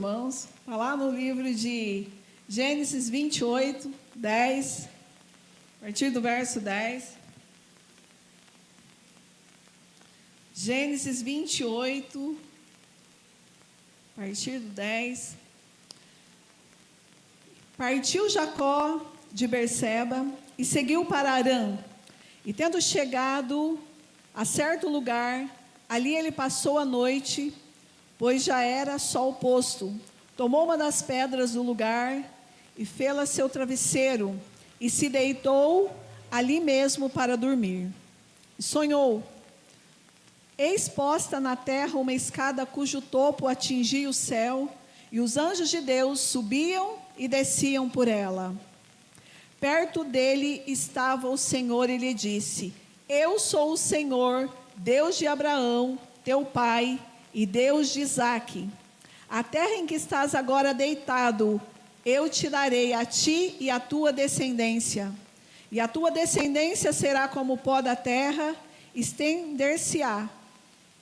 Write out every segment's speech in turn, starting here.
Irmãos, está lá no livro de Gênesis 28, 10, a partir do verso 10. Gênesis 28, a partir do 10. Partiu Jacó de Berseba e seguiu para Harã. E tendo chegado a certo lugar, ali ele passou a noite, pois já era sol posto. Tomou uma das pedras do lugar e fê-la seu travesseiro, e se deitou ali mesmo para dormir. E sonhou: eis posta na terra uma escada cujo topo atingia o céu, e os anjos de Deus subiam e desciam por ela. Perto dele estava o Senhor e lhe disse: eu sou o Senhor, Deus de Abraão, teu pai, e Deus de Isaque. A terra em que estás agora deitado, eu te darei a ti e a tua descendência. E a tua descendência será como o pó da terra, estender-se-á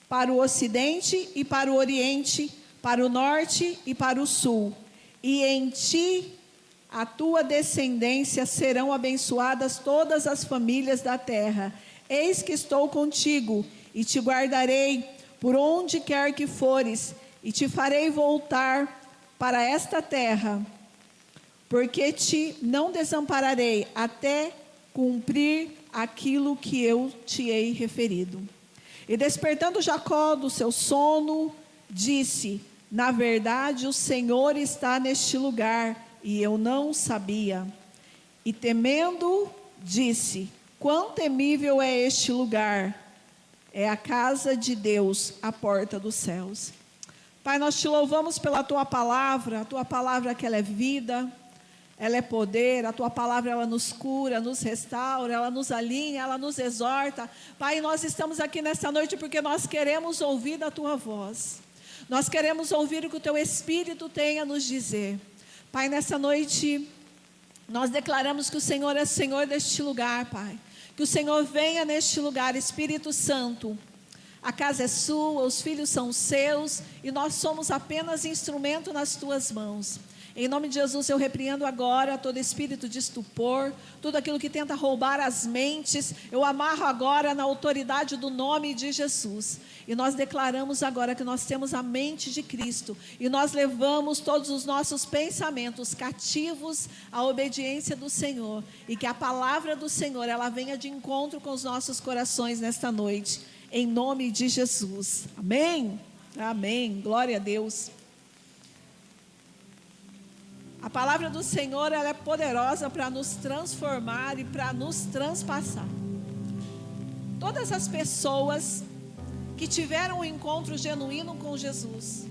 para o ocidente e para o oriente, para o norte e para o sul. E em ti, a tua descendência, serão abençoadas todas as famílias da terra. Eis que estou contigo e te guardarei por onde quer que fores, e te farei voltar para esta terra, porque te não desampararei até cumprir aquilo que eu te hei referido. E despertando Jacó do seu sono, disse: na verdade o Senhor está neste lugar, e eu não sabia. E temendo, disse: quão temível é este lugar! É a casa de Deus, a porta dos céus. Pai, nós te louvamos pela tua palavra, a tua palavra que ela é vida, ela é poder, a tua palavra ela nos cura, nos restaura, ela nos alinha, ela nos exorta. Pai, nós estamos aqui nesta noite porque nós queremos ouvir da tua voz. Nós queremos ouvir o que o teu Espírito tem a nos dizer. Pai, nessa noite, nós declaramos que o Senhor é Senhor deste lugar, Pai. Que o Senhor venha neste lugar, Espírito Santo. A casa é sua, os filhos são seus, e nós somos apenas instrumento nas tuas mãos. Em nome de Jesus, eu repreendo agora todo espírito de estupor, tudo aquilo que tenta roubar as mentes, eu amarro agora na autoridade do nome de Jesus. E nós declaramos agora que nós temos a mente de Cristo, e nós levamos todos os nossos pensamentos cativos à obediência do Senhor, e que a palavra do Senhor, ela venha de encontro com os nossos corações nesta noite, em nome de Jesus. Amém? Amém. Glória a Deus. A palavra do Senhor, ela é poderosa para nos transformar e para nos transpassar. Todas as pessoas que tiveram um encontro genuíno com Jesus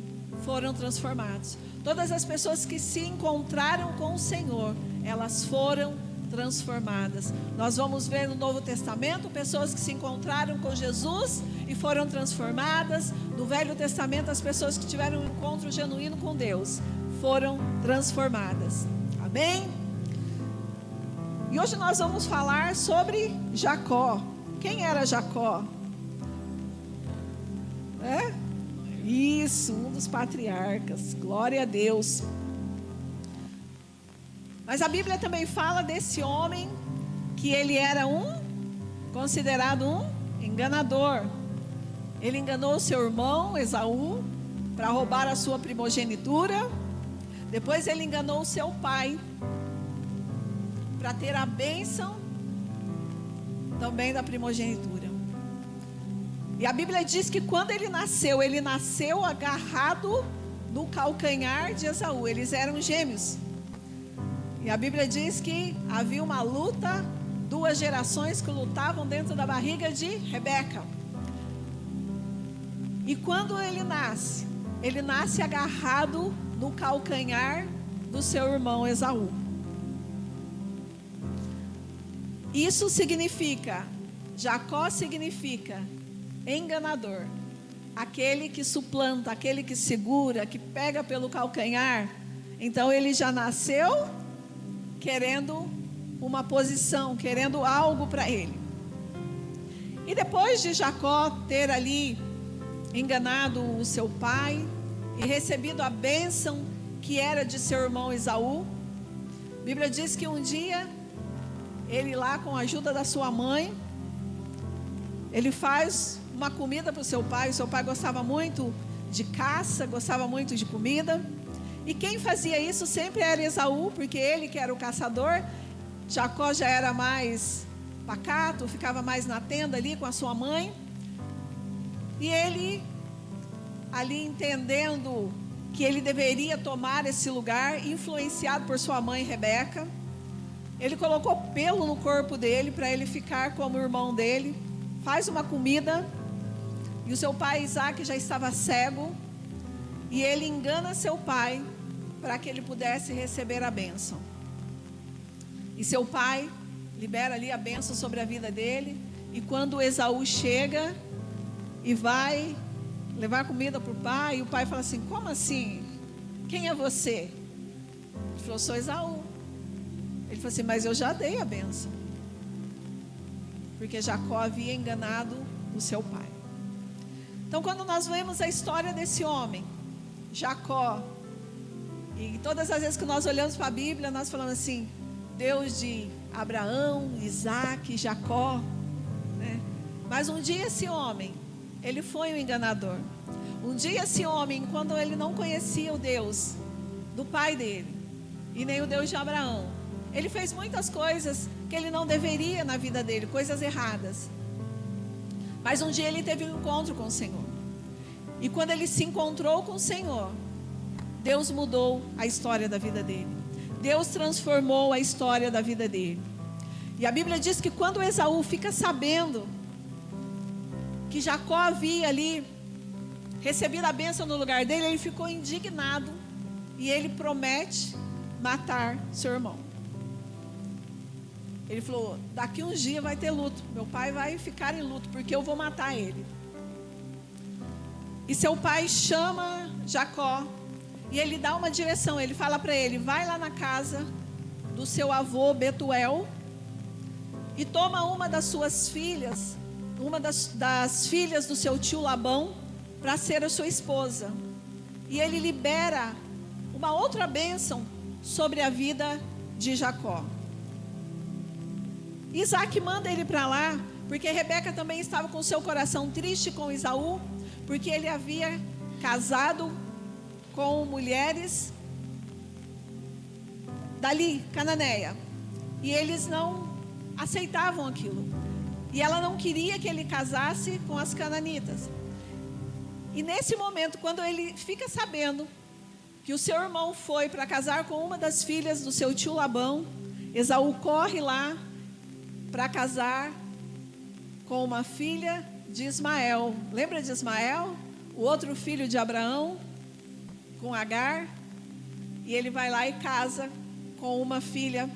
foram transformadas. Todas as pessoas que se encontraram com o Senhor, elas foram transformadas. Nós vamos ver no Novo Testamento pessoas que se encontraram com Jesus e foram transformadas. No Velho Testamento, as pessoas que tiveram um encontro genuíno com Deus foram transformadas. Amém? E hoje nós vamos falar sobre Jacó. Quem era Jacó? Isso, um dos patriarcas. Glória a Deus. Mas a Bíblia também fala desse homem que ele era considerado um enganador. Ele enganou o seu irmão Esaú para roubar a sua primogenitura. Depois ele enganou o seu pai para ter a bênção também da primogenitura. E a Bíblia diz que quando ele nasceu agarrado no calcanhar de Esaú. Eles eram gêmeos. E a Bíblia diz que havia uma luta, 2 gerações que lutavam dentro da barriga de Rebeca. E quando ele nasce agarrado no calcanhar do seu irmão Esaú. Isso significa, Jacó significa enganador, aquele que suplanta, aquele que segura, que pega pelo calcanhar. Então ele já nasceu querendo uma posição, querendo algo para ele. E depois de Jacó ter ali enganado o seu pai, e recebido a bênção que era de seu irmão Esaú. A Bíblia diz que um dia, ele lá com a ajuda da sua mãe, ele faz uma comida para o seu pai. O seu pai gostava muito de caça, gostava muito de comida. E quem fazia isso sempre era Esaú, porque ele que era o caçador. Jacó já era mais pacato, ficava mais na tenda ali com a sua mãe. E ele, ali entendendo que ele deveria tomar esse lugar, influenciado por sua mãe Rebeca, ele colocou pelo no corpo dele para ele ficar como o irmão dele. Faz uma comida, e o seu pai Isaac já estava cego, e ele engana seu pai para que ele pudesse receber a bênção. E seu pai libera ali a bênção sobre a vida dele. E quando Esaú chega e vai levar comida para o pai, e o pai fala assim: como assim? Quem é você? Ele falou: sou Esaú. Ele falou assim: mas eu já dei a bênção. Porque Jacó havia enganado o seu pai. Então, quando nós vemos a história desse homem, Jacó, e todas as vezes que nós olhamos para a Bíblia, nós falamos assim: Deus de Abraão, Isaac, Jacó, né? Mas um dia esse homem, ele foi um enganador. Um dia esse homem, quando ele não conhecia o Deus do pai dele, e nem o Deus de Abraão, ele fez muitas coisas que ele não deveria na vida dele, coisas erradas. Mas um dia ele teve um encontro com o Senhor. E quando ele se encontrou com o Senhor, Deus mudou a história da vida dele. Deus transformou a história da vida dele. E a Bíblia diz que quando Esaú fica sabendo que Jacó havia ali recebido a bênção no lugar dele, ele ficou indignado. E ele promete matar seu irmão. Ele falou: daqui uns dias vai ter luto. Meu pai vai ficar em luto, porque eu vou matar ele. E seu pai chama Jacó. E ele dá uma direção. Ele fala para ele: vai lá na casa do seu avô Betuel e toma uma das suas filhas, uma das filhas do seu tio Labão, para ser a sua esposa. E ele libera uma outra bênção sobre a vida de Jacó. Isaac manda ele para lá, porque Rebeca também estava com seu coração triste com Esaú, porque ele havia casado com mulheres dali, Cananeia, e eles não aceitavam aquilo, e ela não queria que ele casasse com as cananitas. E nesse momento, quando ele fica sabendo que o seu irmão foi para casar com uma das filhas do seu tio Labão, Esaú corre lá para casar com uma filha de Ismael. Lembra de Ismael? O outro filho de Abraão, com Agar. E ele vai lá e casa com uma filha,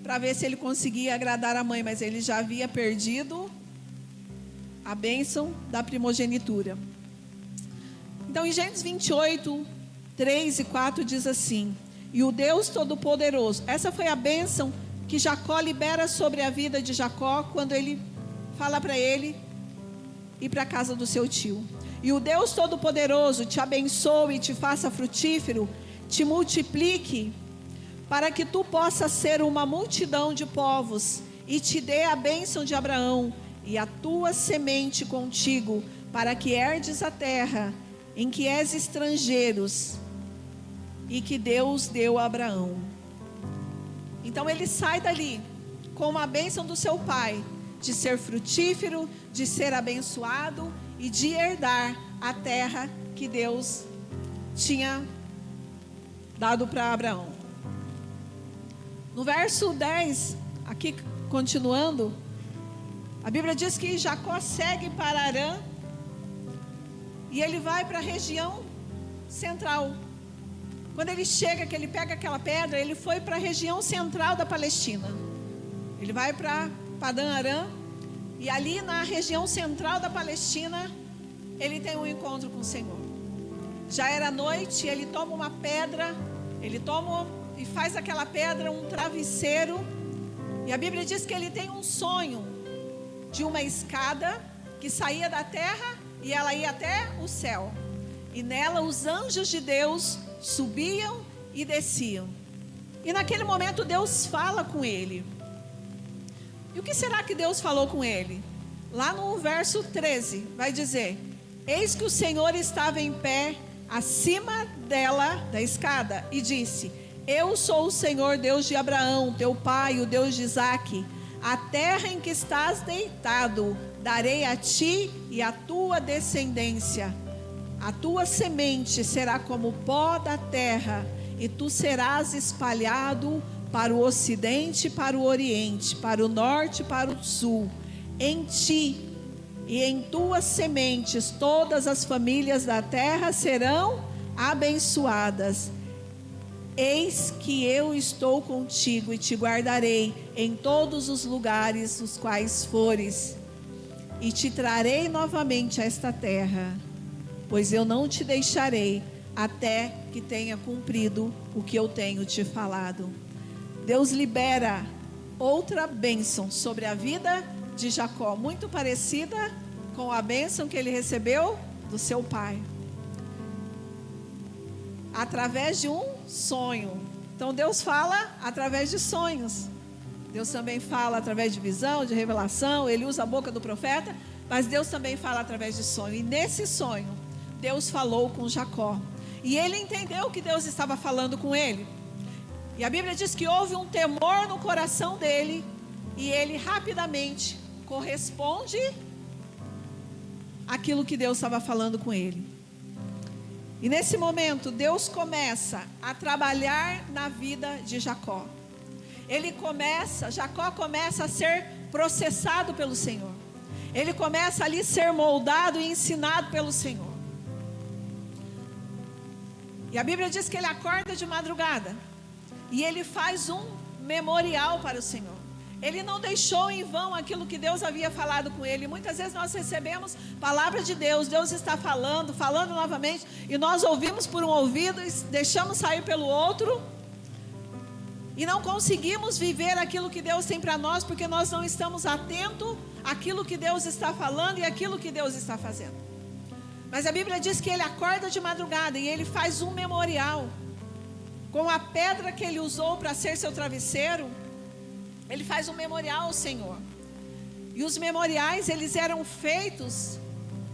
para ver se ele conseguia agradar a mãe. Mas ele já havia perdido a bênção da primogenitura. Então, em Gênesis 28, 3 e 4 diz assim: e o Deus Todo-Poderoso, essa foi a bênção que Jacó libera sobre a vida de Jacó, quando ele fala para ele ir para a casa do seu tio. E o Deus Todo-Poderoso te abençoe e te faça frutífero, te multiplique, para que tu possas ser uma multidão de povos, e te dê a bênção de Abraão e a tua semente contigo, para que herdes a terra em que és estrangeiros, e que Deus deu a Abraão. Então ele sai dali com a bênção do seu pai, de ser frutífero, de ser abençoado e de herdar a terra que Deus tinha dado para Abraão. No verso 10, aqui continuando, a Bíblia diz que Jacó segue para Harã, e ele vai para a região central. Quando ele chega, que ele pega aquela pedra, ele foi para a região central da Palestina. Ele vai para Padã Arã, e ali na região central da Palestina, ele tem um encontro com o Senhor. Já era noite, ele toma uma pedra, ele toma e faz aquela pedra um travesseiro. E a Bíblia diz que ele tem um sonho de uma escada que saía da terra e ela ia até o céu. e nela os anjos de Deus subiam e desciam. E naquele momento Deus fala com ele. E o que será que Deus falou com ele? Lá no verso 13 vai dizer: eis que o Senhor estava em pé acima dela, da escada, e disse: eu sou o Senhor Deus de Abraão, teu pai, o Deus de Isaque. A terra em que estás deitado darei a ti e à tua descendência. A tua semente será como o pó da terra, e tu serás espalhado para o ocidente e para o oriente, para o norte e para o sul. Em ti e em tuas sementes todas as famílias da terra serão abençoadas. Eis que eu estou contigo e te guardarei em todos os lugares os quais fores, e te trarei novamente a esta terra, pois eu não te deixarei até que tenha cumprido o que eu tenho te falado. Deus libera outra bênção sobre a vida de Jacó, muito parecida com a bênção que ele recebeu do seu pai, através de um sonho. Então Deus fala através de sonhos. Deus também fala através de visão, de revelação. Ele usa a boca do profeta, mas Deus também fala através de sonho. E nesse sonho, Deus falou com Jacó. E ele entendeu que Deus estava falando com ele. E a Bíblia diz que houve um temor no coração dele, e ele rapidamente corresponde àquilo que Deus estava falando com ele. E nesse momento, Deus começa a trabalhar na vida de Jacó. Jacó começa a ser processado pelo Senhor. Ele começa ali a ser moldado e ensinado pelo Senhor. E a Bíblia diz que ele acorda de madrugada e ele faz um memorial para o Senhor. Ele não deixou em vão aquilo que Deus havia falado com ele. Muitas vezes nós recebemos palavra de Deus, Deus está falando novamente, e nós ouvimos por um ouvido e deixamos sair pelo outro, e não conseguimos viver aquilo que Deus tem para nós, porque nós não estamos atentos àquilo que Deus está falando e àquilo que Deus está fazendo. Mas a Bíblia diz que ele acorda de madrugada e ele faz um memorial com a pedra que ele usou para ser seu travesseiro. Ele faz um memorial ao Senhor. E os memoriais, eles eram feitos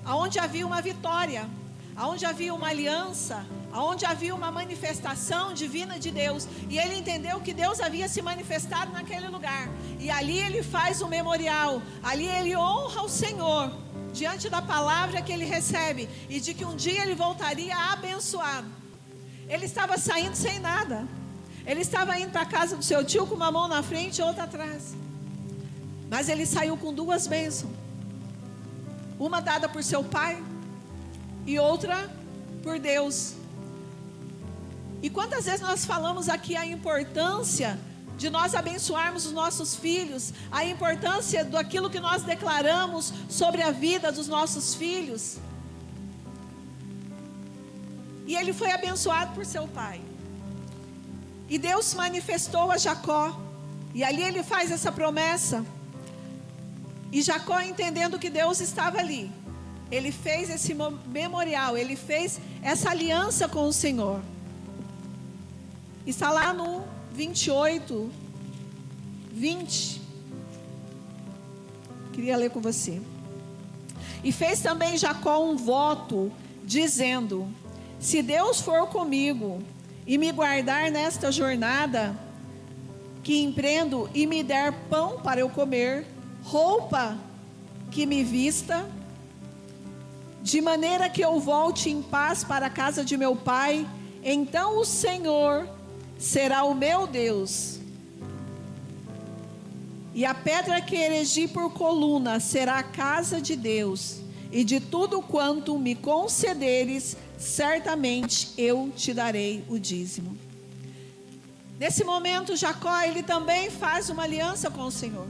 aonde havia uma vitória, aonde havia uma aliança, aonde havia uma manifestação divina de Deus. E ele entendeu que Deus havia se manifestado naquele lugar. E ali ele faz um memorial. Ali ele honra o Senhor diante da palavra que ele recebe, e de que um dia ele voltaria abençoado. Ele estava saindo sem nada. Ele estava indo para a casa do seu tio com uma mão na frente e outra atrás. Mas ele saiu com duas bênçãos. Uma dada por seu pai e outra por Deus. E quantas vezes nós falamos aqui a importância de nós abençoarmos os nossos filhos, a importância daquilo que nós declaramos sobre a vida dos nossos filhos. E ele foi abençoado por seu pai. E Deus se manifestou a Jacó, e ali ele faz essa promessa. E Jacó, entendendo que Deus estava ali, ele fez esse memorial, ele fez essa aliança com o Senhor. Está lá no 28, 20. Queria ler com você. E fez também Jacó um voto, dizendo: se Deus for comigo e me guardar nesta jornada que empreendo, e me der pão para eu comer, roupa que me vista, de maneira que eu volte em paz para a casa de meu pai, então o Senhor será o meu Deus, e a pedra que erigi por coluna será a casa de Deus, e de tudo quanto me concederes, certamente eu te darei o dízimo. Nesse momento, Jacó, ele também faz uma aliança com o Senhor.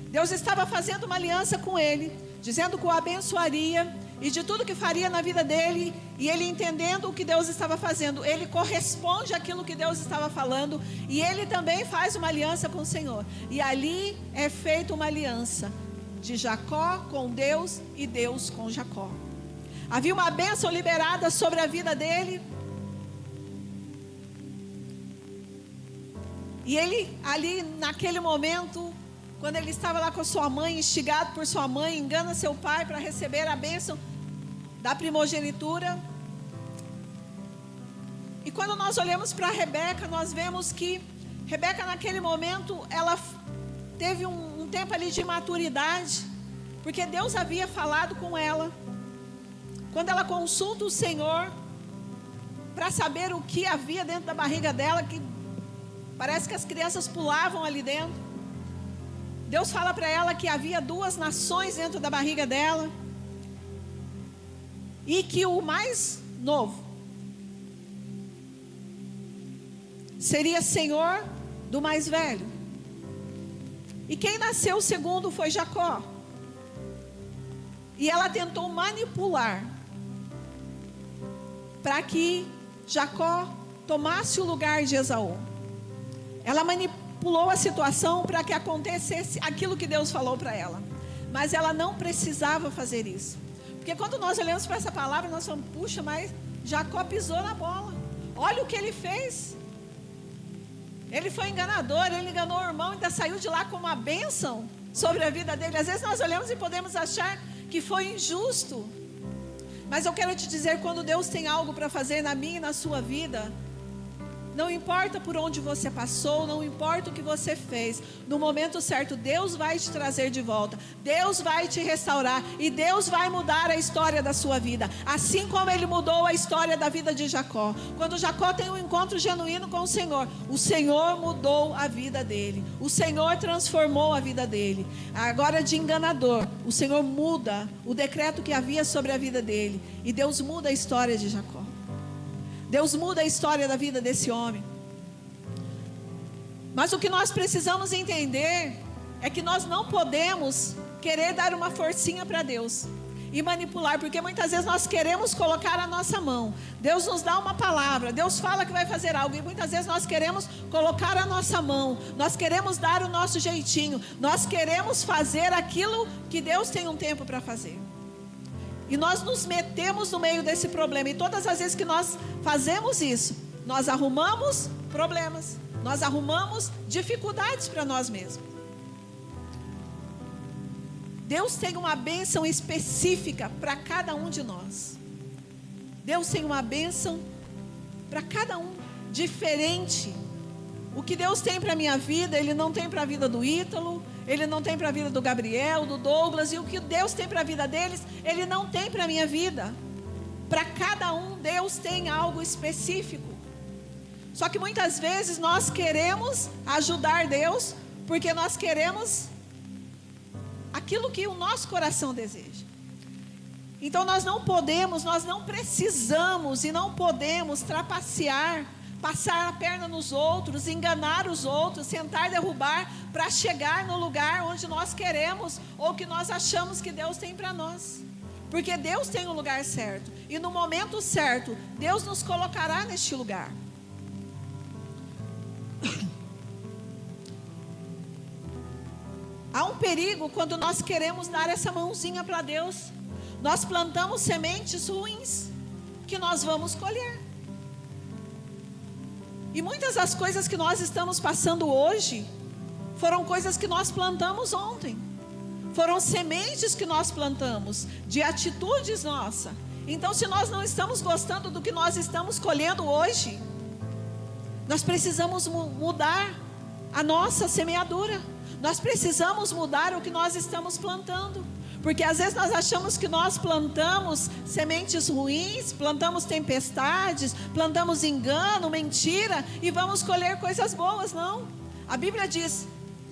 Deus estava fazendo uma aliança com ele, dizendo que o abençoaria e de tudo que faria na vida dele. E ele, entendendo o que Deus estava fazendo, ele corresponde àquilo que Deus estava falando, e ele também faz uma aliança com o Senhor. E ali é feita uma aliança de Jacó com Deus e Deus com Jacó. Havia uma bênção liberada sobre a vida dele. E ele, ali naquele momento, quando ele estava lá com a sua mãe, instigado por sua mãe, engana seu pai para receber a bênção da primogenitura. E quando nós olhamos para Rebeca, nós vemos que Rebeca naquele momento, ela teve um tempo ali de maturidade, porque Deus havia falado com ela. Quando ela consulta o Senhor para saber o que havia dentro da barriga dela, que parece que as crianças pulavam ali dentro. Deus fala para ela que havia 2 nações dentro da barriga dela, e que o mais novo seria senhor do mais velho. E quem nasceu segundo foi Jacó. E ela tentou manipular para que Jacó tomasse o lugar de Esaú. Ela manipulou a situação para que acontecesse aquilo que Deus falou para ela. Mas ela não precisava fazer isso. Porque quando nós olhamos para essa palavra, nós falamos, puxa, mas Jacó pisou na bola. Olha o que ele fez. Ele foi enganador, ele enganou o irmão, ainda saiu de lá com uma bênção sobre a vida dele. Às vezes nós olhamos e podemos achar que foi injusto. Mas eu quero te dizer, quando Deus tem algo para fazer na minha e na sua vida, não importa por onde você passou, não importa o que você fez, no momento certo Deus vai te trazer de volta, Deus vai te restaurar e Deus vai mudar a história da sua vida, assim como Ele mudou a história da vida de Jacó. Quando Jacó tem um encontro genuíno com o Senhor mudou a vida dele, o Senhor transformou a vida dele. Agora, de enganador, o Senhor muda o decreto que havia sobre a vida dele, e Deus muda a história de Jacó. Deus muda a história da vida desse homem. Mas o que nós precisamos entender é que nós não podemos querer dar uma forcinha para Deus e manipular, porque muitas vezes nós queremos colocar a nossa mão. Deus nos dá uma palavra, Deus fala que vai fazer algo, e muitas vezes nós queremos colocar a nossa mão, nós queremos dar o nosso jeitinho, nós queremos fazer aquilo que Deus tem um tempo para fazer. E nós nos metemos no meio desse problema. E todas as vezes que nós fazemos isso, nós arrumamos problemas, nós arrumamos dificuldades para nós mesmos. Deus tem uma bênção específica para cada um de nós. Deus tem uma bênção para cada um, diferente. O que Deus tem para a minha vida, Ele não tem para a vida do Ítalo, Ele não tem para a vida do Gabriel, do Douglas. E o que Deus tem para a vida deles, Ele não tem para a minha vida. Para cada um, Deus tem algo específico. Só que muitas vezes nós queremos ajudar Deus, porque nós queremos aquilo que o nosso coração deseja. Então nós não podemos, nós não precisamos e não podemos trapacear, passar a perna nos outros, enganar os outros, tentar derrubar para chegar no lugar onde nós queremos ou que nós achamos que Deus tem para nós. Porque Deus tem o lugar certo e no momento certo Deus nos colocará neste lugar. Há um perigo quando nós queremos dar essa mãozinha para Deus. Nós plantamos sementes ruins que nós vamos colher. E muitas das coisas que nós estamos passando hoje foram coisas que nós plantamos ontem. Foram sementes que nós plantamos, de atitudes nossas. Então, se nós não estamos gostando do que nós estamos colhendo hoje, nós precisamos mudar a nossa semeadura. Nós precisamos mudar o que nós estamos plantando. Porque às vezes nós achamos que nós plantamos sementes ruins, plantamos tempestades, plantamos engano, mentira, e vamos colher coisas boas. Não. A Bíblia diz,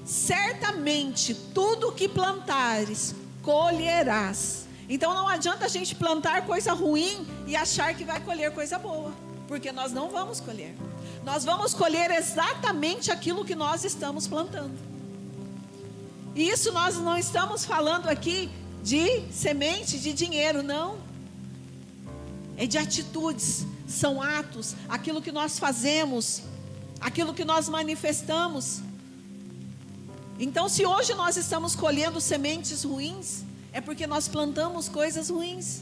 certamente tudo que plantares, colherás. Então não adianta a gente plantar coisa ruim e achar que vai colher coisa boa, porque nós não vamos colher. Nós vamos colher exatamente aquilo que nós estamos plantando. E isso nós não estamos falando aqui de semente, de dinheiro, não. É de atitudes, são atos, aquilo que nós fazemos, aquilo que nós manifestamos. Então, se hoje nós estamos colhendo sementes ruins, é porque nós plantamos coisas ruins.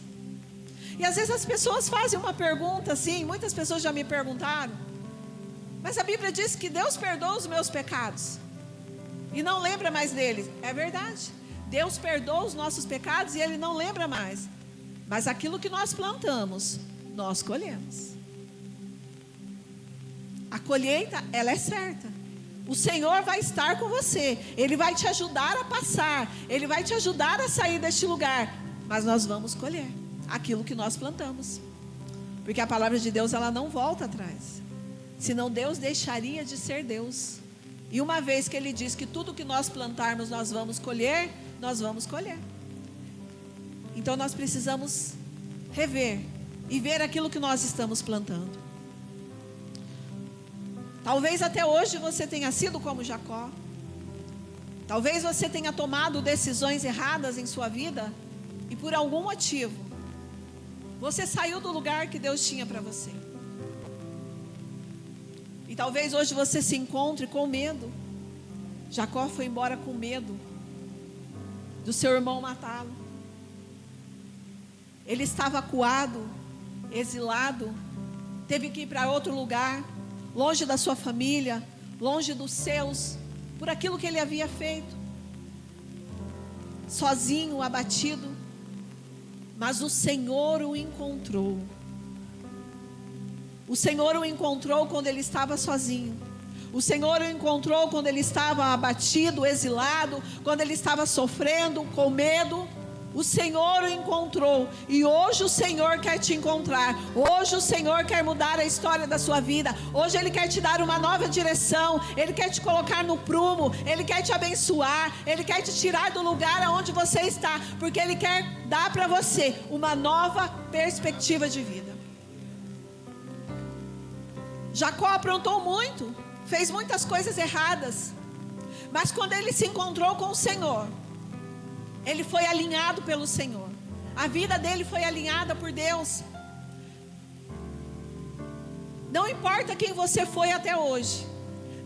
E às vezes as pessoas fazem uma pergunta assim, muitas pessoas já me perguntaram, mas a Bíblia diz que Deus perdoa os meus pecados e não lembra mais deles. É verdade, Deus perdoa os nossos pecados e Ele não lembra mais. Mas aquilo que nós plantamos, nós colhemos. A colheita, ela é certa. O Senhor vai estar com você. Ele vai te ajudar a passar. Ele vai te ajudar a sair deste lugar. Mas nós vamos colher aquilo que nós plantamos. Porque a palavra de Deus, ela não volta atrás. Senão Deus deixaria de ser Deus. E uma vez que Ele diz que tudo que nós plantarmos nós vamos colher, nós vamos colher. Então nós precisamos rever e ver aquilo que nós estamos plantando. Talvez até hoje você tenha sido como Jacó. Talvez você tenha tomado decisões erradas em sua vida e por algum motivo você saiu do lugar que Deus tinha para você. E talvez hoje você se encontre com medo. Jacó foi embora com medo do seu irmão matá-lo. Ele estava acuado, exilado, teve que ir para outro lugar, longe da sua família, longe dos seus, por aquilo que ele havia feito, sozinho, abatido. Mas o Senhor o encontrou. O Senhor o encontrou quando ele estava sozinho. O Senhor o encontrou quando ele estava abatido, exilado, quando ele estava sofrendo, com medo. O Senhor o encontrou. E hoje o Senhor quer te encontrar. Hoje o Senhor quer mudar a história da sua vida. Hoje Ele quer te dar uma nova direção. Ele quer te colocar no prumo. Ele quer te abençoar. Ele quer te tirar do lugar aonde você está. Porque Ele quer dar para você uma nova perspectiva de vida. Jacó aprontou muito, fez muitas coisas erradas. Mas quando ele se encontrou com o Senhor, ele foi alinhado pelo Senhor. A vida dele foi alinhada por Deus. Não importa quem você foi até hoje.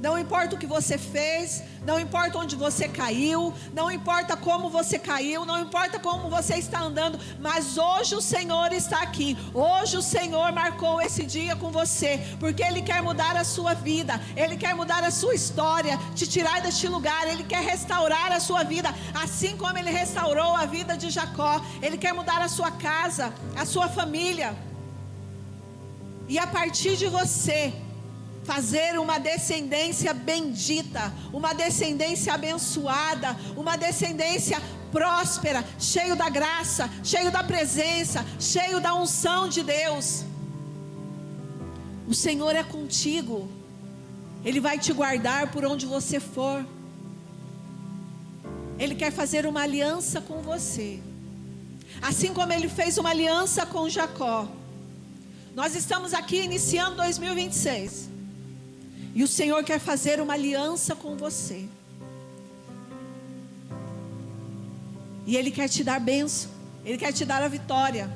Não importa o que você fez. Não importa onde você caiu. Não importa como você caiu. Não importa como você está andando. Mas hoje o Senhor está aqui. Hoje o Senhor marcou esse dia com você. Porque Ele quer mudar a sua vida. Ele quer mudar a sua história. Te tirar deste lugar. Ele quer restaurar a sua vida. Assim como Ele restaurou a vida de Jacó. Ele quer mudar a sua casa. A sua família. E a partir de você fazer uma descendência bendita, uma descendência abençoada, uma descendência próspera, cheio da graça, cheio da presença, cheio da unção de Deus. O Senhor é contigo. Ele vai te guardar por onde você for. Ele quer fazer uma aliança com você, assim como Ele fez uma aliança com Jacó. Nós estamos aqui iniciando 2026. E o Senhor quer fazer uma aliança com você. E Ele quer te dar bênção. Ele quer te dar a vitória.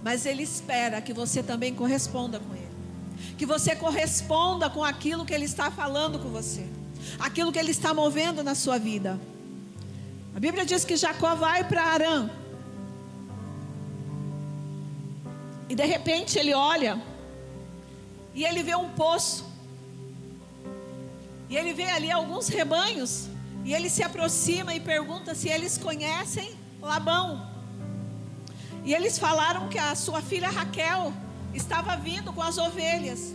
Mas Ele espera que você também corresponda com Ele. Que você corresponda com aquilo que Ele está falando com você. Aquilo que Ele está movendo na sua vida. A Bíblia diz que Jacó vai para Harã. E de repente ele olha. E ele vê um poço. E ele vê ali alguns rebanhos. E ele se aproxima e pergunta se eles conhecem Labão. E eles falaram que a sua filha Raquel estava vindo com as ovelhas.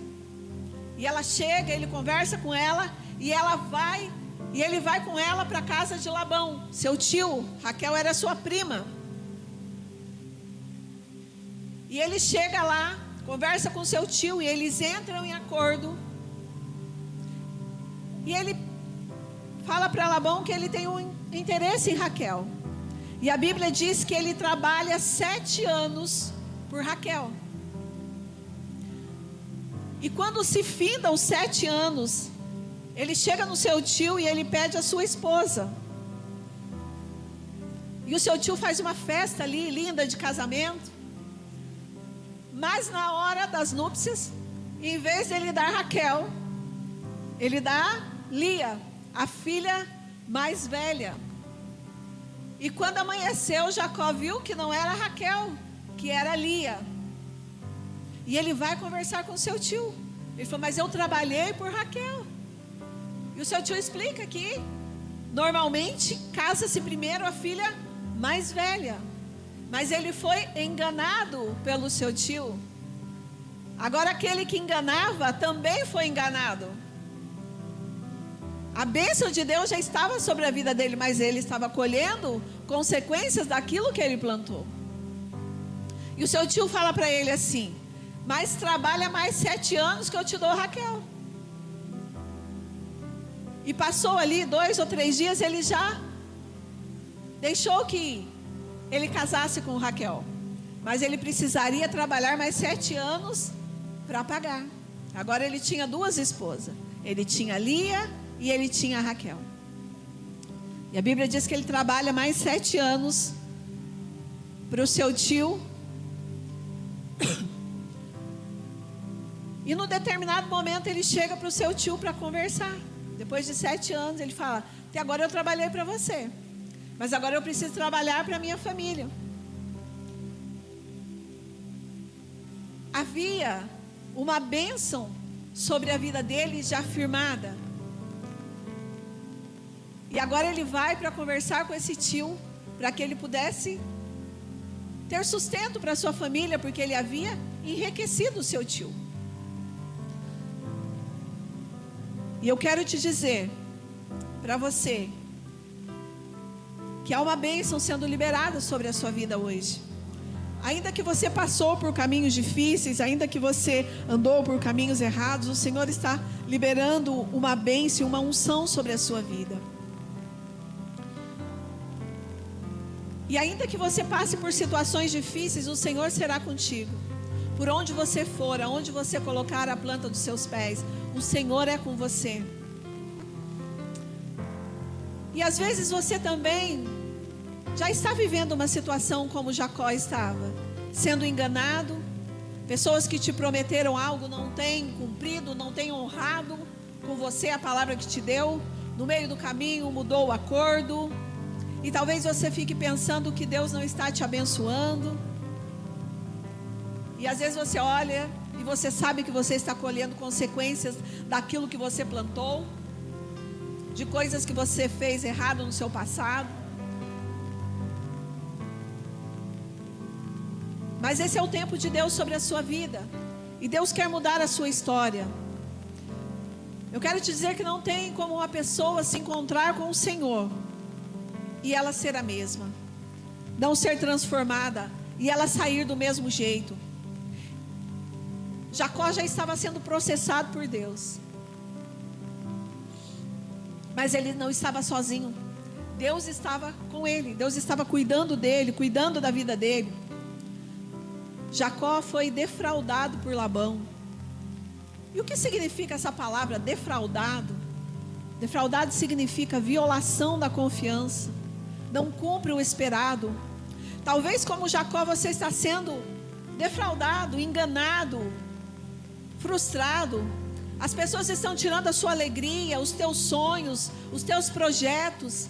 E ela chega, ele conversa com ela. E ela vai, e ele vai com ela para a casa de Labão, seu tio. Raquel era sua prima. E ele chega lá, conversa com seu tio. E eles entram em acordo. E ele fala para Labão que ele tem um interesse em Raquel. E a Bíblia diz que ele trabalha 7 anos por Raquel. E quando se findam os 7 anos, ele chega no seu tio e ele pede a sua esposa. E o seu tio faz uma festa ali, linda, de casamento. Mas na hora das núpcias, em vez de ele dar Raquel, ele dá Lia, a filha mais velha. E quando amanheceu, Jacó viu que não era Raquel, que era Lia. E ele vai conversar com seu tio. Ele falou, mas eu trabalhei por Raquel. E o seu tio explica que normalmente casa-se primeiro a filha mais velha. Mas ele foi enganado pelo seu tio. Agora aquele que enganava também foi enganado. A bênção de Deus já estava sobre a vida dele, mas ele estava colhendo consequências daquilo que ele plantou. E o seu tio fala para ele assim, mas trabalha mais 7 anos que eu te dou, Raquel. E passou ali 2 ou 3 dias, ele já deixou que ele casasse com Raquel. Mas ele precisaria trabalhar mais 7 anos para pagar. Agora ele tinha 2 esposas. Ele tinha Lia e ele tinha Raquel. E a Bíblia diz que ele trabalha mais 7 anos para o seu tio. E no determinado momento ele chega para o seu tio para conversar. Depois de 7 anos ele fala, até agora eu trabalhei para você, mas agora eu preciso trabalhar para a minha família. Havia uma bênção sobre a vida dele já firmada. E agora ele vai para conversar com esse tio, para que ele pudesse ter sustento para sua família, porque ele havia enriquecido o seu tio. E eu quero te dizer para você que há uma bênção sendo liberada sobre a sua vida hoje. Ainda que você passou por caminhos difíceis, ainda que você andou por caminhos errados, o Senhor está liberando uma bênção, uma unção sobre a sua vida. E ainda que você passe por situações difíceis, o Senhor será contigo. Por onde você for, aonde você colocar a planta dos seus pés, o Senhor é com você. E às vezes você também já está vivendo uma situação como Jacó estava, sendo enganado. Pessoas que te prometeram algo não têm cumprido, não têm honrado com você a palavra que te deu. No meio do caminho mudou o acordo. E talvez você fique pensando que Deus não está te abençoando. E às vezes você olha e você sabe que você está colhendo consequências daquilo que você plantou, de coisas que você fez errado no seu passado. Mas esse é o tempo de Deus sobre a sua vida. E Deus quer mudar a sua história. Eu quero te dizer que não tem como uma pessoa se encontrar com o Senhor e ela ser a mesma, não ser transformada e ela sair do mesmo jeito. Jacó já estava sendo processado por Deus, mas ele não estava sozinho. Deus estava com ele, Deus estava cuidando dele, cuidando da vida dele. Jacó foi defraudado por Labão. E o que significa essa palavra defraudado? Defraudado significa violação da confiança, não cumpre o esperado. Talvez como Jacó você está sendo defraudado, enganado, frustrado. As pessoas estão tirando a sua alegria, os teus sonhos, os teus projetos.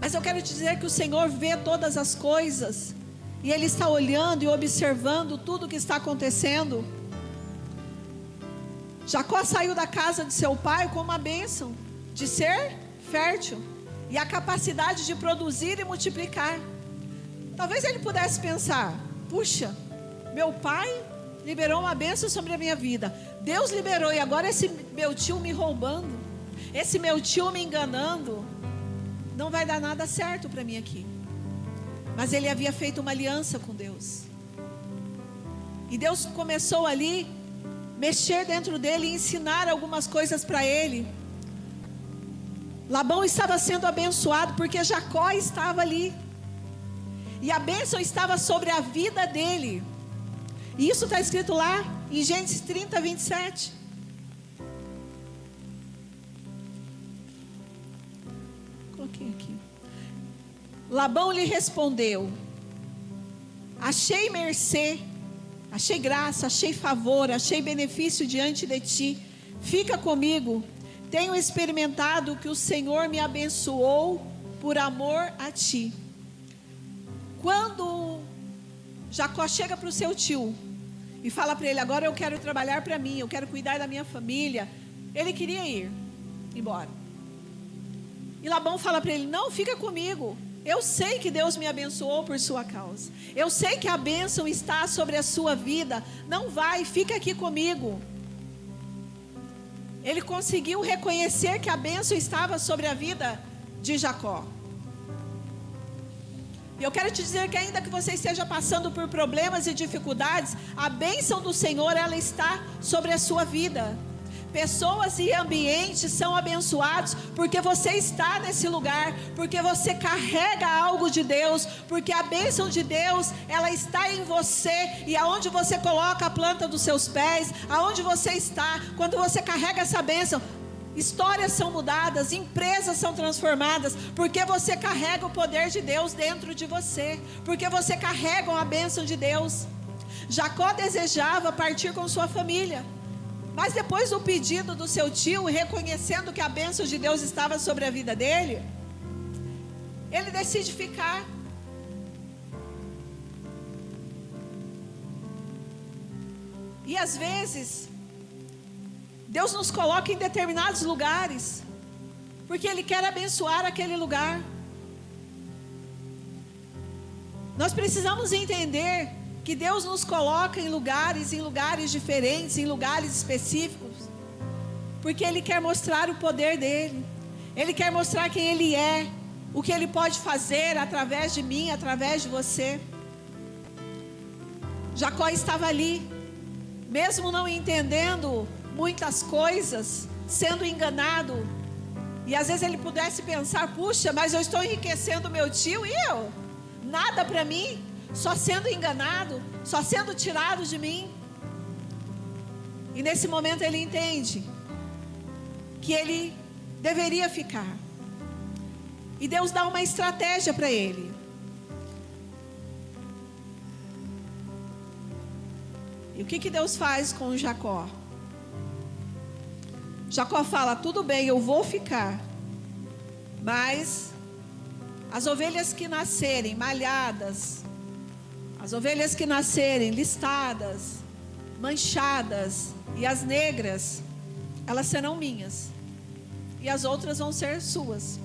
Mas eu quero te dizer que o Senhor vê todas as coisas, e Ele está olhando e observando tudo o que está acontecendo. Jacó saiu da casa de seu pai com uma bênção de ser fértil e a capacidade de produzir e multiplicar. Talvez ele pudesse pensar, puxa, meu pai liberou uma bênção sobre a minha vida, Deus liberou, e agora esse meu tio me roubando, esse meu tio me enganando, não vai dar nada certo para mim aqui. Mas ele havia feito uma aliança com Deus, e Deus começou ali mexer dentro dele e ensinar algumas coisas para ele. Labão estava sendo abençoado porque Jacó estava ali, e a bênção estava sobre a vida dele. E isso está escrito lá em Gênesis 30, 27. Coloquei aqui. Labão lhe respondeu: achei mercê, achei graça, achei favor, achei benefício diante de ti. Fica comigo. Tenho experimentado que o Senhor me abençoou por amor a ti. Quando Jacó chega para o seu tio e fala para ele: agora eu quero trabalhar para mim, eu quero cuidar da minha família. Ele queria ir embora. E Labão fala para ele: não, fica comigo. Eu sei que Deus me abençoou por sua causa. Eu sei que a bênção está sobre a sua vida. Não vai, fica aqui comigo. Ele conseguiu reconhecer que a bênção estava sobre a vida de Jacó. E eu quero te dizer que ainda que você esteja passando por problemas e dificuldades, a bênção do Senhor, ela está sobre a sua vida. Pessoas e ambientes são abençoados porque você está nesse lugar, porque você carrega algo de Deus, porque a bênção de Deus, ela está em você, e aonde você coloca a planta dos seus pés, aonde você está, quando você carrega essa bênção, histórias são mudadas, empresas são transformadas, porque você carrega o poder de Deus dentro de você, porque você carrega a bênção de Deus. Jacó desejava partir com sua família, mas depois do pedido do seu tio, reconhecendo que a bênção de Deus estava sobre a vida dele, ele decide ficar. E às vezes, Deus nos coloca em determinados lugares, porque Ele quer abençoar aquele lugar. Nós precisamos entender que Deus nos coloca em lugares diferentes, em lugares específicos, porque Ele quer mostrar o poder dEle. Ele quer mostrar quem Ele é, o que Ele pode fazer através de mim, através de você. Jacó estava ali, mesmo não entendendo muitas coisas, sendo enganado, e às vezes ele pudesse pensar: puxa, mas eu estou enriquecendo meu tio, e eu? Nada para mim, só sendo enganado, só sendo tirado de mim. E nesse momento ele entende que ele deveria ficar, e Deus dá uma estratégia para ele. E o que Deus faz com Jacó? Jacó fala: tudo bem, eu vou ficar, mas as ovelhas que nascerem malhadas, as ovelhas que nascerem listadas, manchadas, e as negras, elas serão minhas, e as outras vão ser suas.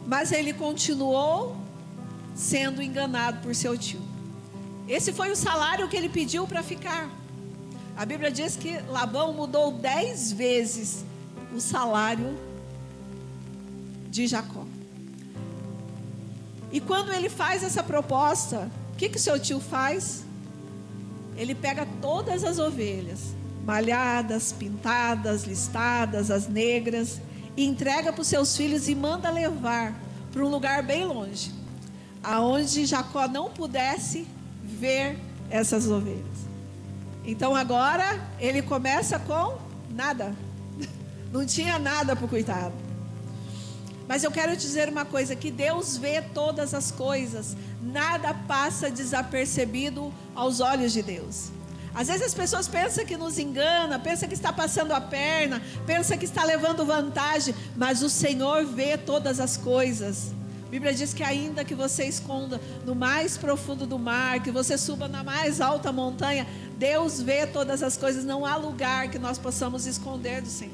Mas ele continuou sendo enganado por seu tio. Esse foi o salário que ele pediu para ficar. A Bíblia diz que Labão mudou 10 vezes o salário de Jacó. E quando ele faz essa proposta, o que o seu tio faz? Ele pega todas as ovelhas, malhadas, pintadas, listadas, as negras, e entrega para os seus filhos e manda levar para um lugar bem longe, aonde Jacó não pudesse ver essas ovelhas. Então agora ele começa com nada. Não tinha nada para o coitado. Mas eu quero te dizer uma coisa: que Deus vê todas as coisas. Nada passa desapercebido aos olhos de Deus. Às vezes as pessoas pensam que nos engana, pensam que está passando a perna, pensam que está levando vantagem, mas o Senhor vê todas as coisas. A Bíblia diz que ainda que você esconda no mais profundo do mar, que você suba na mais alta montanha, Deus vê todas as coisas. Não há lugar que nós possamos esconder do Senhor.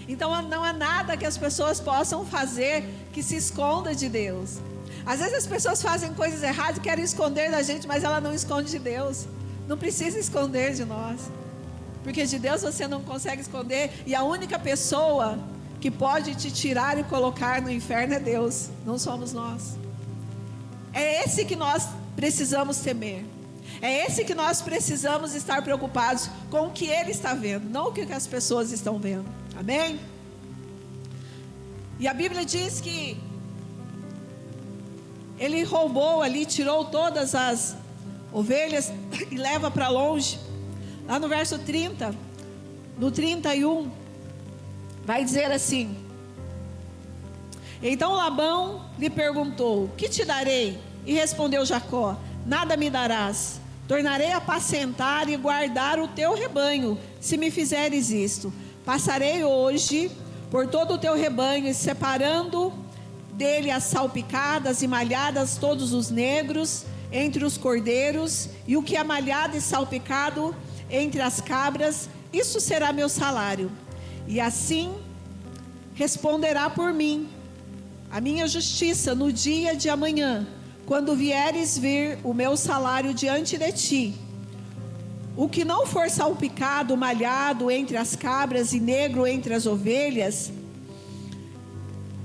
Então não há nada que as pessoas possam fazer que se esconda de Deus. Às vezes as pessoas fazem coisas erradas e querem esconder da gente, mas ela não esconde de Deus. Não precisa esconder de nós, porque de Deus você não consegue esconder. E a única pessoa que pode te tirar e colocar no inferno é Deus, não somos nós. É esse que nós precisamos temer. É esse que nós precisamos estar preocupados com o que Ele está vendo, não o que as pessoas estão vendo. Amém? E a Bíblia diz que ele roubou ali, tirou todas as ovelhas e leva para longe. Lá no verso 30, no 31, vai dizer assim: então Labão lhe perguntou: que te darei? E respondeu Jacó: nada me darás. Tornarei a apacentar e guardar o teu rebanho, se me fizeres isto. Passarei hoje por todo o teu rebanho, e separando dele as salpicadas e malhadas, todos os negros, entre os cordeiros, e o que é malhado e salpicado entre as cabras, isso será meu salário. E assim responderá por mim a minha justiça no dia de amanhã, quando vieres ver o meu salário diante de ti. O que não for salpicado, malhado entre as cabras e negro entre as ovelhas,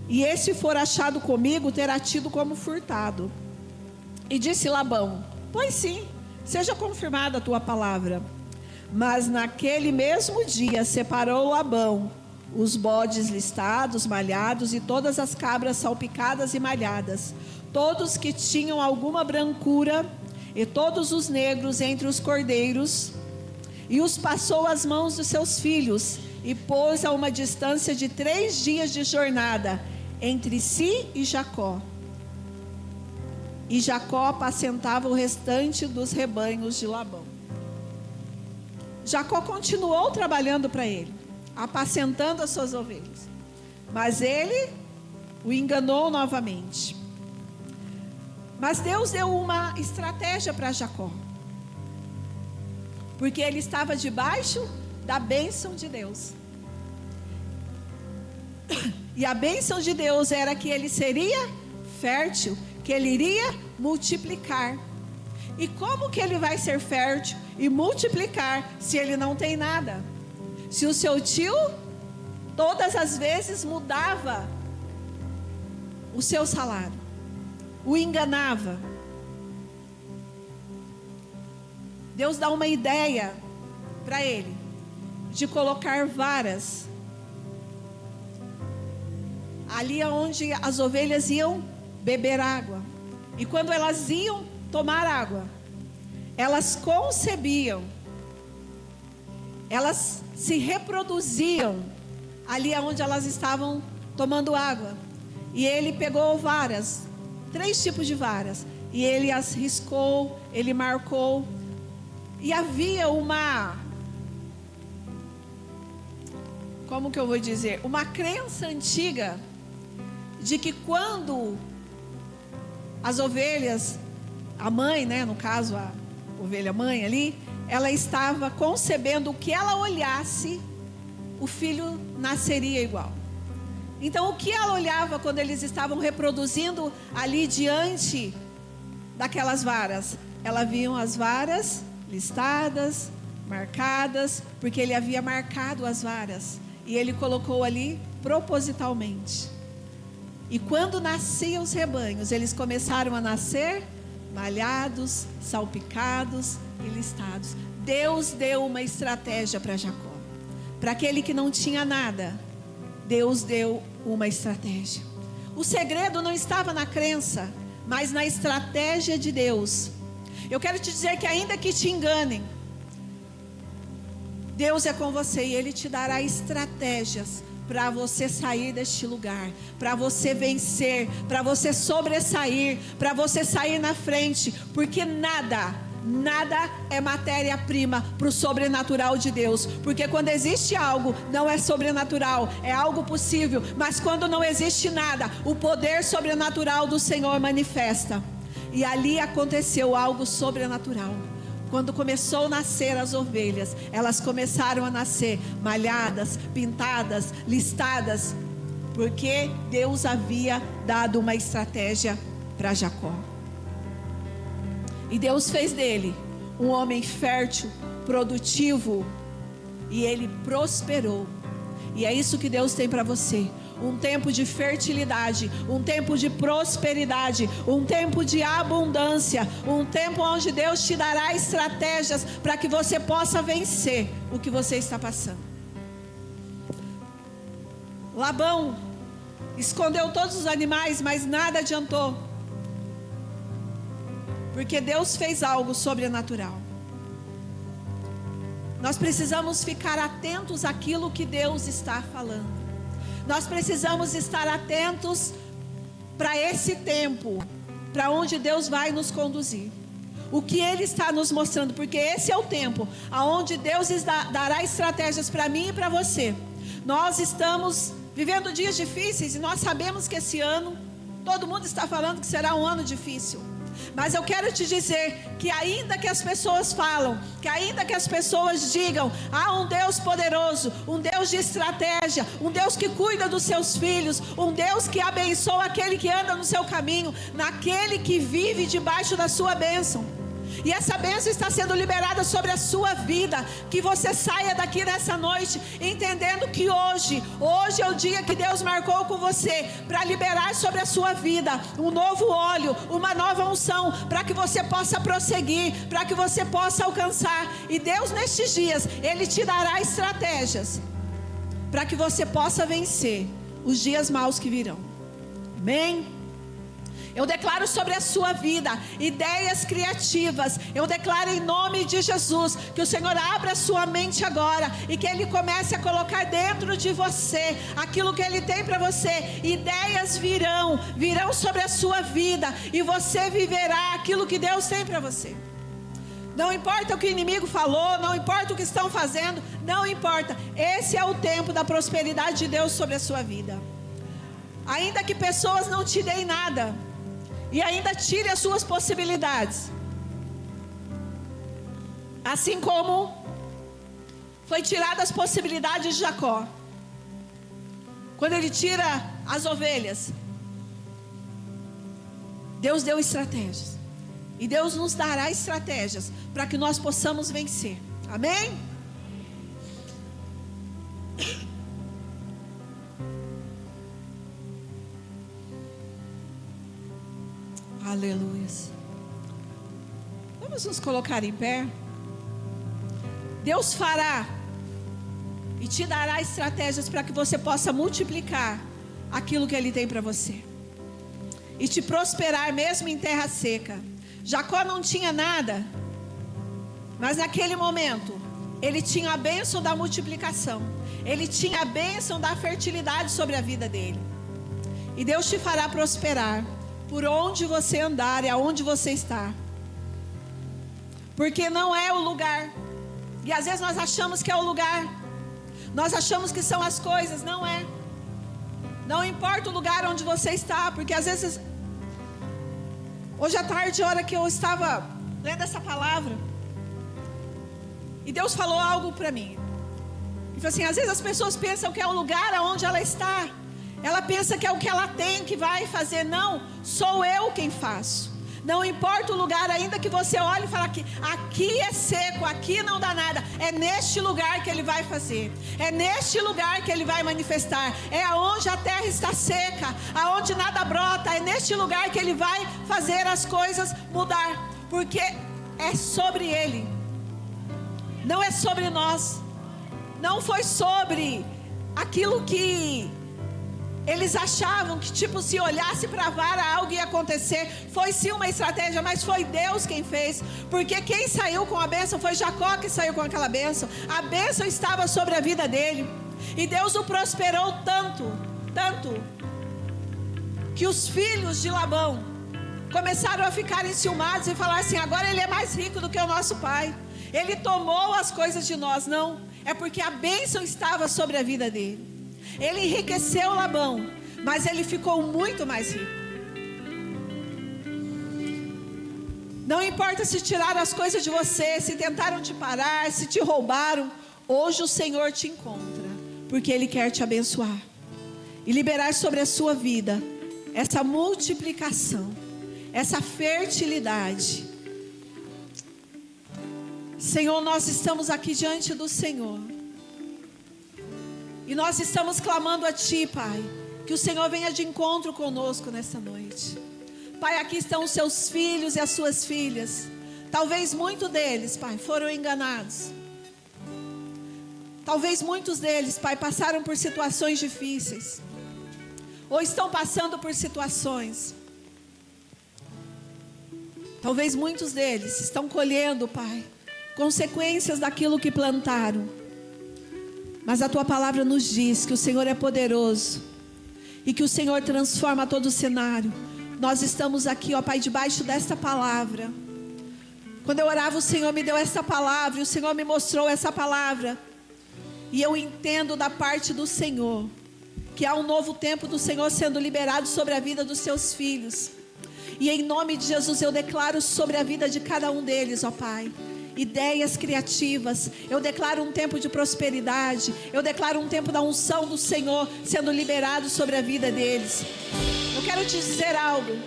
e esse for achado comigo, terá tido como furtado. E disse Labão: pois sim, seja confirmada a tua palavra. Mas naquele mesmo dia separou Labão os bodes listados, malhados, e todas as cabras salpicadas e malhadas, todos que tinham alguma brancura, e todos os negros entre os cordeiros, e os passou às mãos dos seus filhos, e pôs a uma distância de 3 dias de jornada entre si e Jacó. E Jacó apacentava o restante dos rebanhos de Labão. Jacó continuou trabalhando para ele, apacentando as suas ovelhas, mas ele o enganou novamente. Mas Deus deu uma estratégia para Jacó, porque ele estava debaixo da bênção de Deus. E a bênção de Deus era que ele seria fértil, que ele iria multiplicar. E como que ele vai ser fértil e multiplicar se ele não tem nada? Se o seu tio todas as vezes mudava o seu salário, o enganava. Deus dá uma ideia para ele de colocar varas ali onde as ovelhas iam beber água. E quando elas iam tomar água, elas concebiam, elas se reproduziam ali onde elas estavam tomando água. E ele pegou varas, 3 tipos de varas, e ele as riscou, ele marcou. E havia como que eu vou dizer? Uma crença antiga de que quando as ovelhas, a mãe, né, no caso a ovelha mãe ali, ela estava concebendo, o que ela olhasse, o filho nasceria igual. Então o que ela olhava quando eles estavam reproduzindo ali diante daquelas varas? Ela viam as varas listadas, marcadas, porque ele havia marcado as varas e ele colocou ali propositalmente. E quando nasciam os rebanhos, eles começaram a nascer malhados, salpicados e listados. Deus deu uma estratégia para Jacó. Para aquele que não tinha nada, Deus deu uma estratégia. O segredo não estava na crença, mas na estratégia de Deus. Eu quero te dizer que ainda que te enganem, Deus é com você e Ele te dará estratégias para você sair deste lugar, para você vencer, para você sobressair, para você sair na frente, porque nada é matéria-prima para o sobrenatural de Deus, porque quando existe algo, não é sobrenatural, é algo possível, mas quando não existe nada, o poder sobrenatural do Senhor manifesta. E ali aconteceu algo sobrenatural. Quando começou a nascer as ovelhas, elas começaram a nascer malhadas, pintadas, listadas, porque Deus havia dado uma estratégia para Jacó. E Deus fez dele um homem fértil, produtivo, e ele prosperou. E é isso que Deus tem para você. Um tempo de fertilidade, um tempo de prosperidade, um tempo de abundância, um tempo onde Deus te dará estratégias para que você possa vencer o que você está passando. Labão escondeu todos os animais, mas nada adiantou, porque Deus fez algo sobrenatural. Nós precisamos ficar atentos àquilo que Deus está falando. Nós precisamos estar atentos para esse tempo, para onde Deus vai nos conduzir, o que Ele está nos mostrando, porque esse é o tempo aonde Deus dará estratégias para mim e para você. Nós estamos vivendo dias difíceis e nós sabemos que esse ano, todo mundo está falando que será um ano difícil. Mas eu quero te dizer que ainda que as pessoas falam, que ainda que as pessoas digam, há um Deus poderoso, um Deus de estratégia, um Deus que cuida dos seus filhos, um Deus que abençoa aquele que anda no seu caminho, naquele que vive debaixo da sua bênção. E essa bênção está sendo liberada sobre a sua vida. Que você saia daqui nessa noite entendendo que hoje é o dia que Deus marcou com você para liberar sobre a sua vida um novo óleo, uma nova unção, para que você possa prosseguir, para que você possa alcançar. E Deus nestes dias, Ele te dará estratégias para que você possa vencer os dias maus que virão. Amém? Eu declaro sobre a sua vida ideias criativas. Eu declaro em nome de Jesus que o Senhor abra a sua mente agora e que Ele comece a colocar dentro de você aquilo que Ele tem para você. Ideias virão sobre a sua vida e você viverá aquilo que Deus tem para você. Não importa o que o inimigo falou, não importa o que estão fazendo, não importa. Esse é o tempo da prosperidade de Deus sobre a sua vida. Ainda que pessoas não te deem nada e ainda tire as suas possibilidades, assim como foi tirada as possibilidades de Jacó, quando ele tira as ovelhas. Deus deu estratégias, e Deus nos dará estratégias para que nós possamos vencer. Amém? Aleluia. Vamos nos colocar em pé. Deus fará e te dará estratégias para que você possa multiplicar aquilo que Ele tem para você e te prosperar mesmo em terra seca. Jacó não tinha nada, mas naquele momento ele tinha a bênção da multiplicação, ele tinha a bênção da fertilidade sobre a vida dele. E Deus te fará prosperar por onde você andar e aonde você está, porque não é o lugar, e às vezes nós achamos que é o lugar, nós achamos que são as coisas. Não é. Não importa o lugar onde você está, porque às vezes, hoje à tarde, a hora que eu estava lendo essa palavra, e Deus falou algo para mim. Ele falou assim: às vezes as pessoas pensam que é o lugar aonde ela está, ela pensa que é o que ela tem que vai fazer. Não, sou eu quem faço. Não importa o lugar, ainda que você olhe e fale que aqui é seco, aqui não dá nada, é neste lugar que Ele vai fazer, é neste lugar que Ele vai manifestar, é aonde a terra está seca, aonde nada brota, é neste lugar que Ele vai fazer as coisas mudar, porque é sobre Ele, não é sobre nós. Não foi sobre aquilo que eles achavam que, tipo, se olhasse para a vara algo ia acontecer. Foi sim uma estratégia, mas foi Deus quem fez, porque quem saiu com a bênção foi Jacó, que saiu com aquela bênção. A bênção estava sobre a vida dele, e Deus o prosperou tanto, que os filhos de Labão começaram a ficar enciumados e falar assim: agora ele é mais rico do que o nosso pai, ele tomou as coisas de nós. Não, é porque a bênção estava sobre a vida dele. Ele enriqueceu Labão, mas ele ficou muito mais rico. Não importa se tiraram as coisas de você, se tentaram te parar, se te roubaram, hoje o Senhor te encontra, porque Ele quer te abençoar e liberar sobre a sua vida essa multiplicação, essa fertilidade. Senhor, nós estamos aqui diante do Senhor, e nós estamos clamando a Ti, Pai, que o Senhor venha de encontro conosco nessa noite. Pai, aqui estão os Seus filhos e as Suas filhas. Talvez muitos deles, Pai, foram enganados. Talvez muitos deles, Pai, passaram por situações difíceis, ou estão passando por situações. Talvez muitos deles estão colhendo, Pai, consequências daquilo que plantaram. Mas a Tua palavra nos diz que o Senhor é poderoso e que o Senhor transforma todo o cenário. Nós estamos aqui, ó Pai, debaixo desta palavra. Quando eu orava, o Senhor me deu essa palavra, e o Senhor me mostrou essa palavra, e eu entendo da parte do Senhor que há um novo tempo do Senhor sendo liberado sobre a vida dos Seus filhos. E em nome de Jesus eu declaro sobre a vida de cada um deles, ó Pai, ideias criativas. Eu declaro um tempo de prosperidade. Eu declaro um tempo da unção do Senhor sendo liberado sobre a vida deles. Eu quero te dizer algo.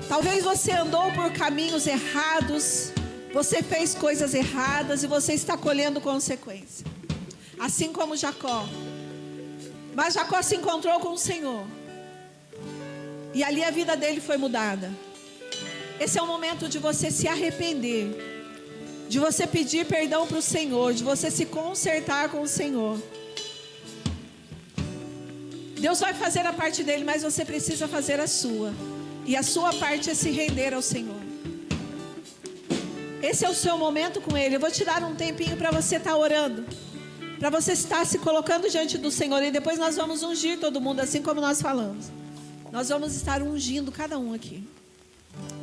Talvez você andou por caminhos errados, você fez coisas erradas e você está colhendo consequência, assim como Jacó. Mas Jacó se encontrou com o Senhor e ali a vida dele foi mudada. Esse é o momento de você se arrepender, de você pedir perdão para o Senhor, de você se consertar com o Senhor. Deus vai fazer a parte dele, mas você precisa fazer a sua. E a sua parte é se render ao Senhor. Esse é o seu momento com Ele. Eu vou te dar um tempinho para você estar orando, para você estar se colocando diante do Senhor. E depois nós vamos ungir todo mundo, assim como nós falamos. Nós vamos estar ungindo cada um aqui.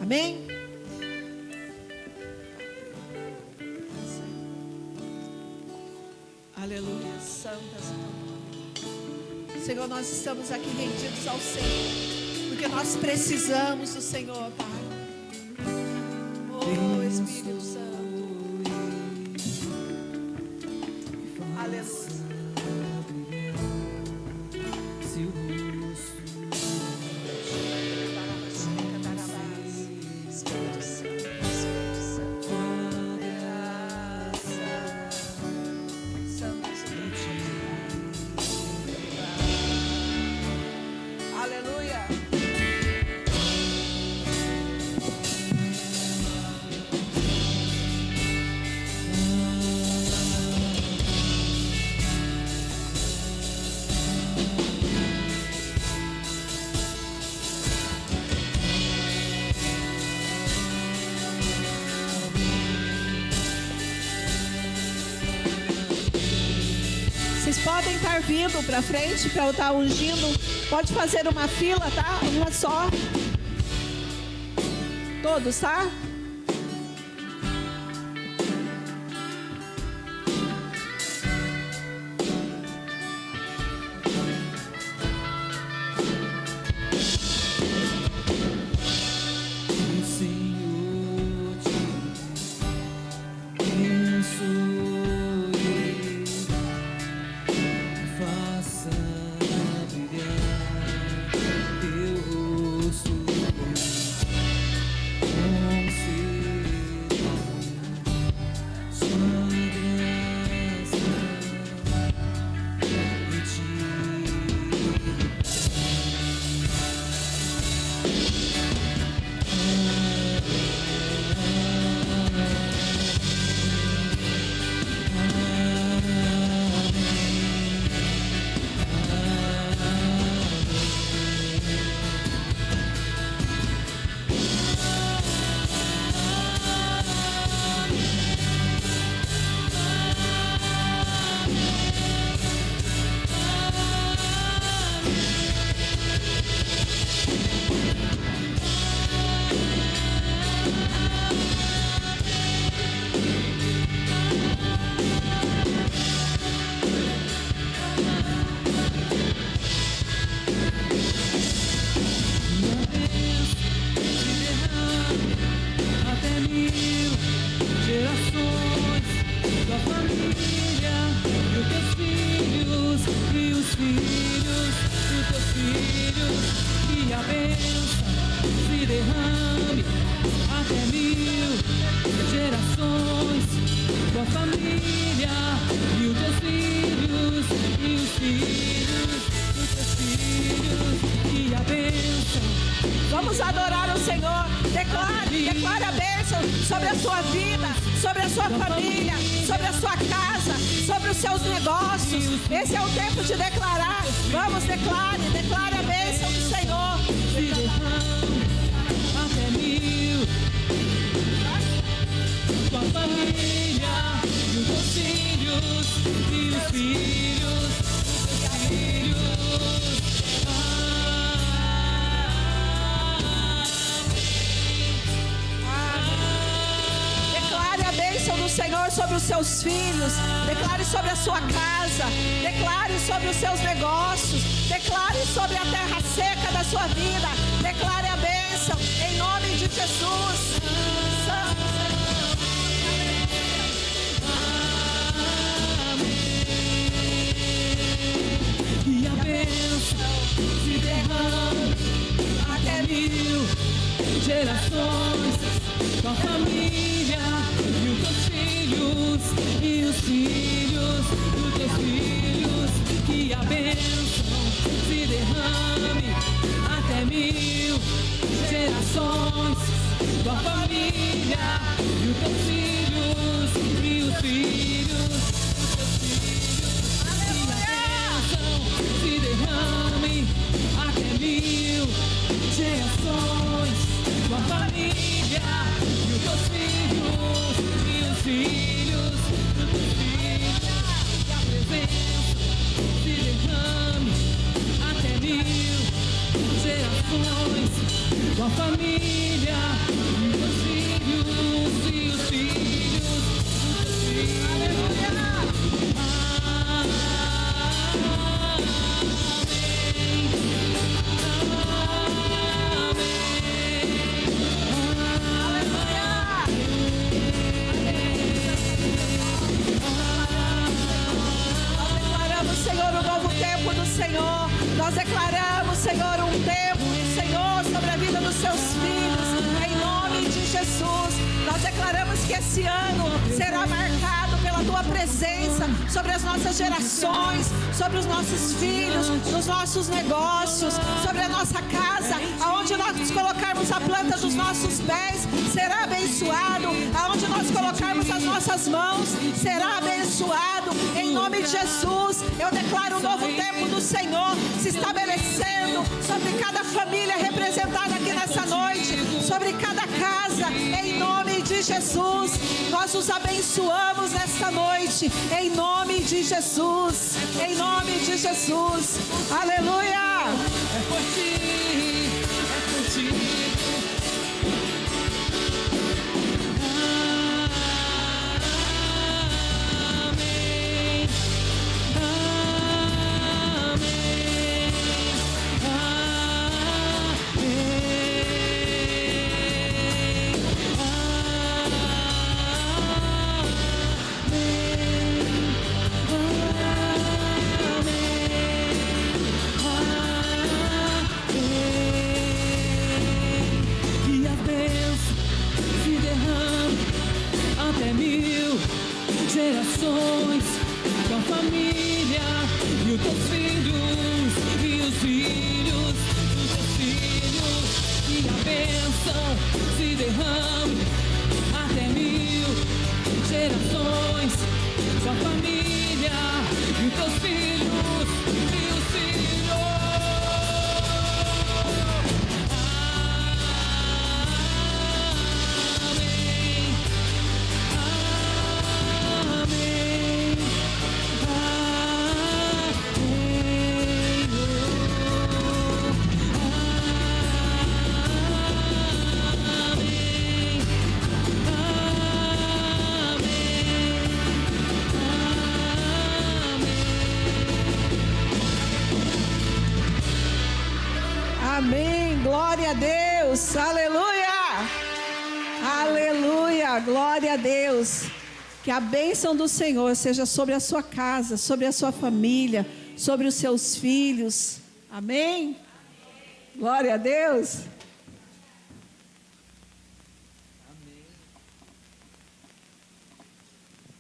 Amém? Aleluia. Senhor, nós estamos aqui rendidos ao Senhor, porque nós precisamos do Senhor, Pai. Oh, Espírito Santo. Aleluia. Espírito Santo, Espírito Santo. Aleluia. Vocês podem estar vindo para frente para eu estar ungindo. Pode fazer uma fila, tá? Uma só. Todos, tá? Vamos adorar o Senhor. Declare a bênção sobre a sua vida, sobre a sua família, sobre a sua casa, sobre os seus negócios. Esse é o tempo de declarar. Vamos, declare a bênção do Senhor. Até 1000, tua família e os teus filhos e os filhos dos teus filhos. Declare a bênção do Senhor sobre os seus filhos. Declare sobre a sua casa. Declare sobre os seus negócios. Declare sobre a terra seca da sua vida. Declare a bênção. bênção, em nome de Jesus. Santo E a bênção se derrama até 1000 gerações, tua família e os teus filhos e os filhos dos teus filhos. Que a bênção se derrame até 1000 gerações, tua família e os teus filhos e os filhos dos teus filhos. Que a bênção se derrame até 1000 gerações, tua família e os teus filhos e os filhos dos teus filhos. Que a presença se derrame até 1000 gerações, tua família e os teus filhos e os filhos dos teus filhos. Aleluia! Senhor, um novo tempo do Senhor. Nós declaramos, Senhor, um tempo do Senhor sobre a vida dos seus filhos, em nome de Jesus. Nós declaramos que esse ano será marcado pela tua presença sobre as nossas gerações, sobre os nossos filhos, nos nossos negócios, sobre a nossa casa, aonde nós colocarmos a planta dos nossos pés, será abençoado, aonde nós colocarmos as nossas mãos, será abençoado, em nome de Jesus. Eu declaro um novo tempo do Senhor se estabelecendo sobre cada família representada aqui nessa noite, sobre cada casa, em nome de Jesus. Nós os abençoamos nesta noite, em nome de Jesus, em nome de Jesus. Aleluia! É por ti, é por ti. Gerações, tua família e os teus filhos e os filhos dos teus filhos. Que a bênção se derrame até 1000 gerações, tua família e os teus filhos e os filhos. Amém, glória a Deus, aleluia, aleluia, glória a Deus. Que a bênção do Senhor seja sobre a sua casa, sobre a sua família, sobre os seus filhos, amém, glória a Deus.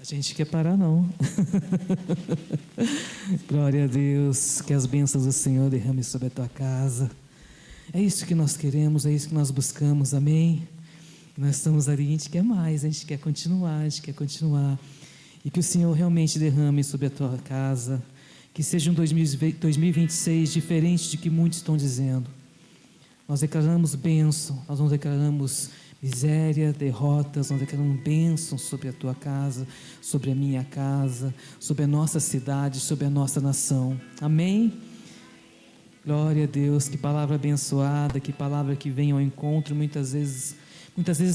A gente quer parar não. Glória a Deus, que as bênçãos do Senhor derramem sobre a tua casa. É isso que nós queremos, é isso que nós buscamos, amém? Nós estamos ali, a gente quer mais, a gente quer continuar, e que o Senhor realmente derrame sobre a tua casa, que seja um 2026 diferente de que muitos estão dizendo. Nós declaramos bênção, nós não declaramos miséria, derrotas, nós declaramos bênção sobre a tua casa, sobre a minha casa, sobre a nossa cidade, sobre a nossa nação, amém? Glória a Deus, que palavra abençoada, que palavra que vem ao encontro. Muitas vezes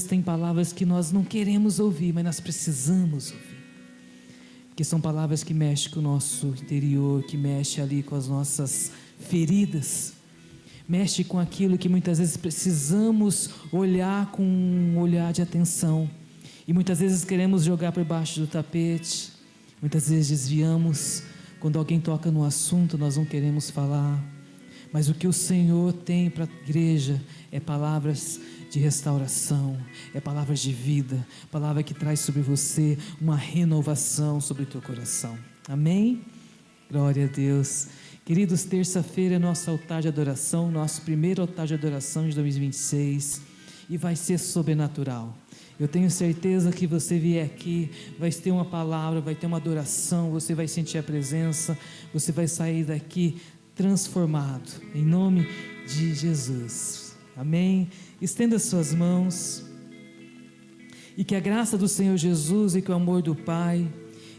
tem palavras que nós não queremos ouvir, mas nós precisamos ouvir, que são palavras que mexem com o nosso interior, que mexem ali com as nossas feridas, Mexe com aquilo que muitas vezes precisamos olhar com um olhar de atenção. E muitas vezes queremos jogar por baixo do tapete. Muitas vezes desviamos. Quando alguém toca no assunto, nós não queremos falar. Mas o que o Senhor tem para a igreja é palavras de restauração, é palavras de vida, palavra que traz sobre você uma renovação sobre o teu coração. Amém? Glória a Deus. Queridos, terça-feira é nosso altar de adoração, nosso primeiro altar de adoração de 2026, e vai ser sobrenatural. Eu tenho certeza que você vier aqui, vai ter uma palavra, vai ter uma adoração, você vai sentir a presença, você vai sair daqui transformado, em nome de Jesus. Amém? Estenda suas mãos, e que a graça do Senhor Jesus e que o amor do Pai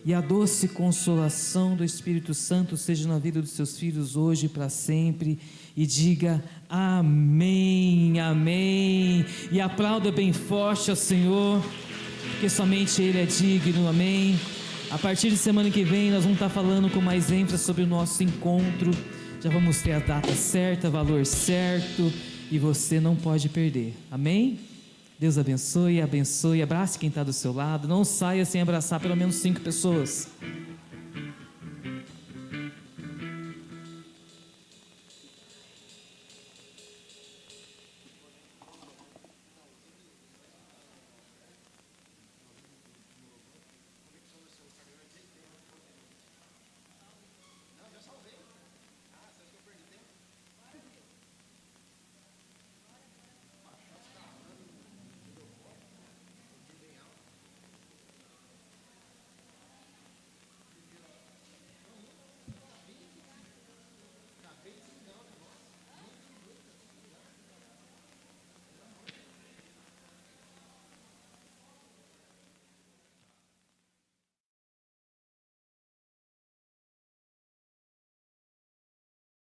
e a doce consolação do Espírito Santo seja na vida dos seus filhos hoje e para sempre, e diga amém, amém, e aplauda bem forte ao Senhor, porque somente Ele é digno, amém. A partir de semana que vem nós vamos estar falando com mais ênfase sobre o nosso encontro, já vamos ter a data certa, valor certo, e você não pode perder, amém? Deus abençoe, abençoe, abrace quem está do seu lado, não saia sem abraçar pelo menos 5 pessoas.